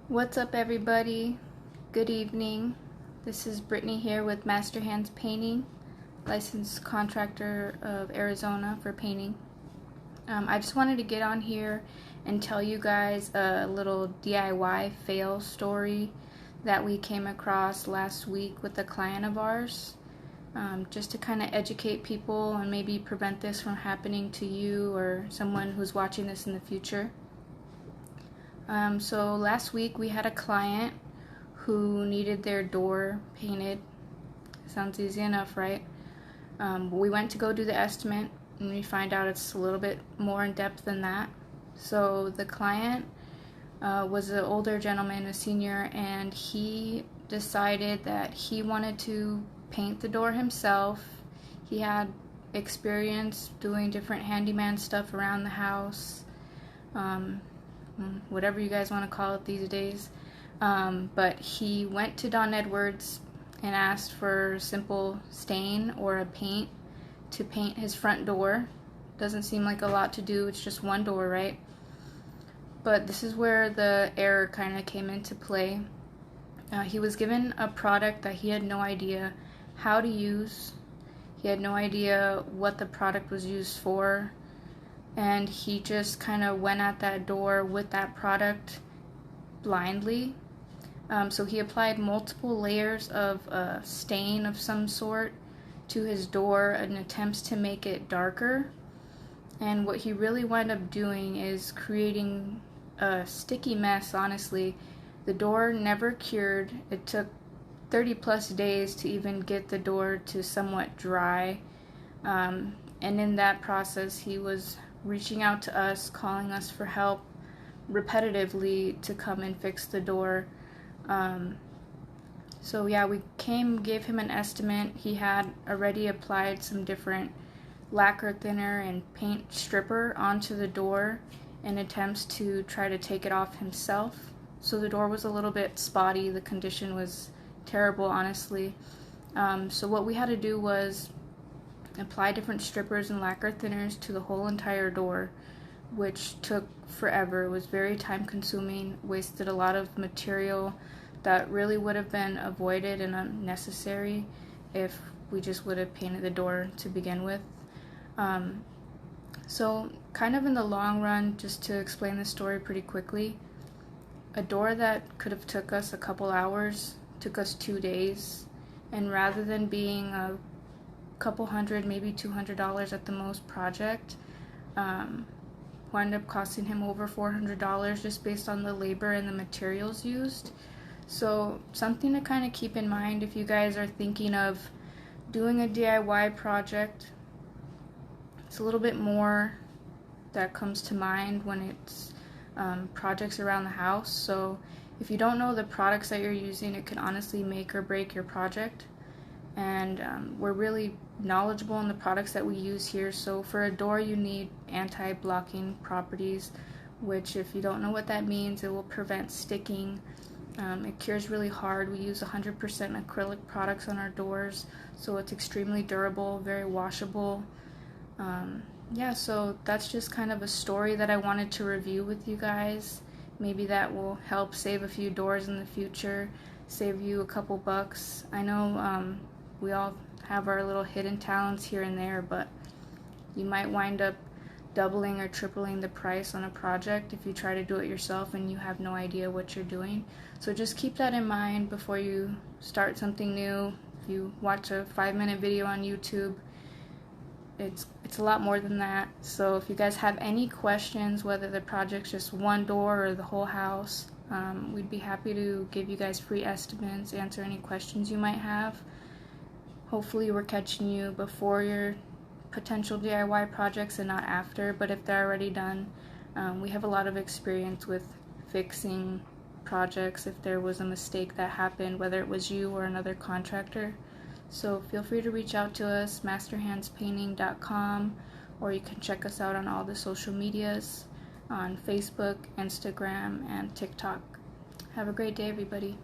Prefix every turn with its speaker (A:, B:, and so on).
A: What's up, everybody? Good evening. This is Brittany here with Master Hands Painting, licensed contractor of Arizona for painting. I just wanted to get on here and tell you guys a little DIY fail story that we came across last week with a client of ours, just to kind of educate people and maybe prevent this from happening to you or someone who's watching this in the future. So last week we had a client who needed their door painted. Sounds easy enough, right? We went to go do the estimate and we find out it's a little bit more in depth than that. So the client was an older gentleman, a senior, and he decided that he wanted to paint the door himself. He had experience doing different handyman stuff around the house. Whatever you guys want to call it these days. But he went to Don Edwards and asked for a simple stain or a paint to paint his front door. Doesn't seem like a lot to do, it's just one door, right? But this is where the error kind of came into play. He was given a product that he had no idea how to use. He had no idea what the product was used for. And he just kind of went at that door with that product blindly. So he applied multiple layers of a stain of some sort to his door in attempts to make it darker. And what he really wound up doing is creating a sticky mess, honestly. The door never cured. It took 30 plus days to even get the door to somewhat dry. And in that process, he was reaching out to us, calling us for help repetitively to come and fix the door. So yeah, we gave him an estimate. He had already applied some different lacquer thinner and paint stripper onto the door in attempts to try to take it off himself. So the door was a little bit spotty. The condition was terrible, honestly. So what we had to do was apply different strippers and lacquer thinners to the whole entire door, which took forever. It was very time consuming, wasted a lot of material that really would have been avoided and unnecessary if we just would have painted the door to begin with. So kind of in the long run, just to explain the story pretty quickly, a door that could have took us a couple hours took us 2 days, and rather than being a couple hundred, maybe $200 at the most project, wound up costing him over $400 just based on the labor and the materials used. So something to kind of keep in mind if you guys are thinking of doing a DIY project. It's a little bit more that comes to mind when it's projects around the house. So if you don't know the products that you're using, it can honestly make or break your project. And we're really knowledgeable in the products that we use here. So for a door, you need anti-blocking properties, which, if you don't know what that means, it will prevent sticking. It cures really hard. We use 100% acrylic products on our doors, so it's extremely durable, very washable. Yeah, so that's just kind of a story that I wanted to review with you guys. Maybe that will help save a few doors in the future, save you a couple bucks. I know we all have our little hidden talents here and there, but you might wind up doubling or tripling the price on a project if you try to do it yourself and you have no idea what you're doing. So just keep that in mind before you start something new. If you watch a 5-minute video on YouTube, it's a lot more than that. So if you guys have any questions, whether the project's just one door or the whole house, we'd be happy to give you guys free estimates, answer any questions you might have. Hopefully we're catching you before your potential DIY projects and not after, but if they're already done, we have a lot of experience with fixing projects if there was a mistake that happened, whether it was you or another contractor. So feel free to reach out to us, masterhandspainting.com, or you can check us out on all the social medias on Facebook, Instagram, and TikTok. Have a great day, everybody.